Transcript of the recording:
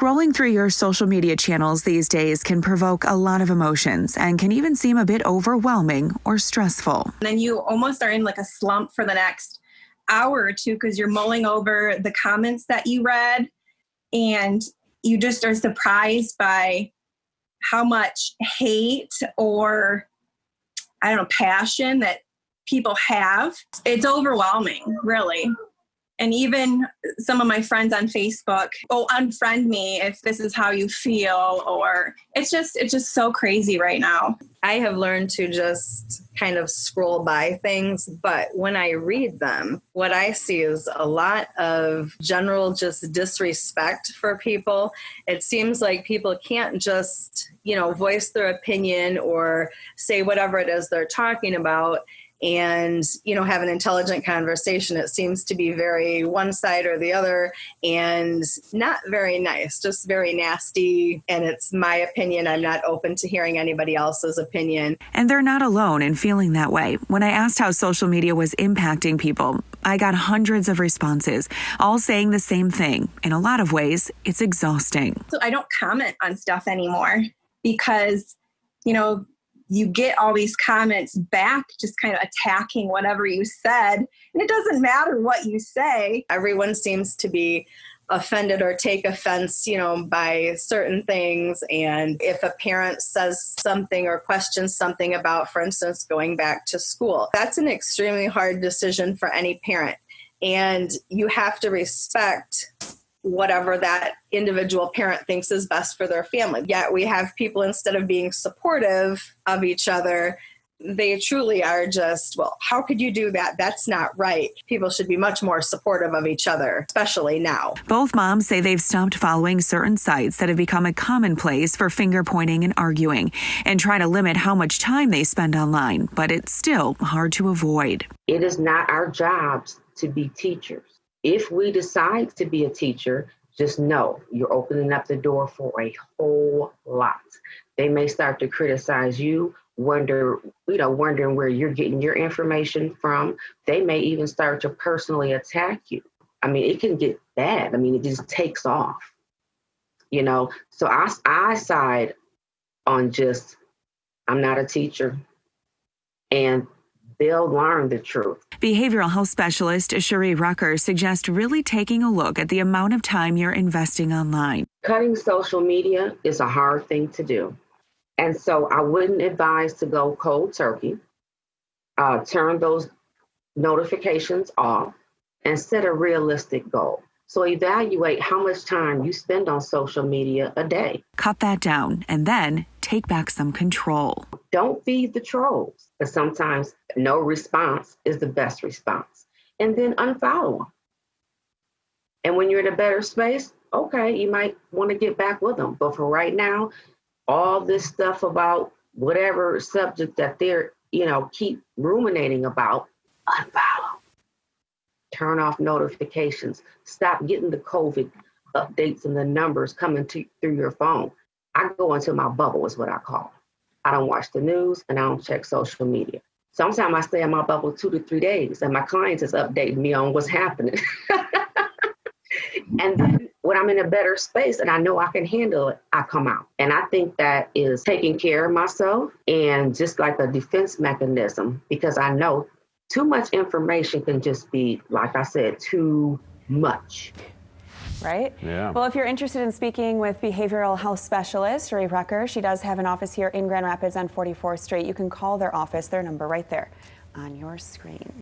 Scrolling through your social media channels these days can provoke a lot of emotions and can even seem a bit overwhelming or stressful. And then you almost are in like a slump for the next hour or two because you're mulling over the comments that you read, and you just are surprised by how much hate or, I don't know, passion that people have. It's overwhelming, really. And even some of my friends on Facebook, unfriend me if this is how you feel, or it's just so crazy right now. I have learned to just kind of scroll by things, but when I read them, what I see is a lot of general just disrespect for people. It seems like people can't just, voice their opinion or say whatever it is they're talking about and, have an intelligent conversation. It seems to be very one side or the other and not very nice, just very nasty. And it's my opinion. I'm not open to hearing anybody else's opinion. And they're not alone in feeling that way. When I asked how social media was impacting people, I got hundreds of responses, all saying the same thing. In a lot of ways, it's exhausting. So I don't comment on stuff anymore because, you get all these comments back just kind of attacking whatever you said. And it doesn't matter what you say. Everyone seems to be offended or take offense, by certain things. And if a parent says something or questions something about, for instance, going back to school, that's an extremely hard decision for any parent. And you have to respect whatever that individual parent thinks is best for their family. Yet we have people, instead of being supportive of each other, they truly are just, well, how could you do that? That's not right. People should be much more supportive of each other, especially now. Both moms say they've stopped following certain sites that have become a commonplace for finger pointing and arguing, and try to limit how much time they spend online, but it's still hard to avoid. It is not our jobs to be teachers. If we decide to be a teacher, just know you're opening up the door for a whole lot. They may start to criticize you, wondering where you're getting your information from. They may even start to personally attack you. It can get bad. It just takes off, So I side on just, I'm not a teacher, and they'll learn the truth. Behavioral health specialist Cherie Rucker suggests really taking a look at the amount of time you're investing online. Cutting social media is a hard thing to do. And so I wouldn't advise to go cold turkey. Turn those notifications off and set a realistic goal. So evaluate how much time you spend on social media a day. Cut that down and then take back some control. Don't feed the trolls, but sometimes no response is the best response. And then unfollow them. And when you're in a better space, okay, you might want to get back with them. But for right now, all this stuff about whatever subject that they're, keep ruminating about, unfollow. Turn off notifications. Stop getting the COVID updates and the numbers coming through your phone. I go into my bubble is what I call it. I don't watch the news and I don't check social media. Sometimes I stay in my bubble 2 to 3 days and my clients is updating me on what's happening. And then when I'm in a better space and I know I can handle it, I come out. And I think that is taking care of myself and just like a defense mechanism, because I know too much information can just be, like I said, too much. Right? Yeah. Well, if you're interested in speaking with behavioral health specialist Cherie Rucker, she does have an office here in Grand Rapids on 44th Street. You can call their office, their number right there on your screen.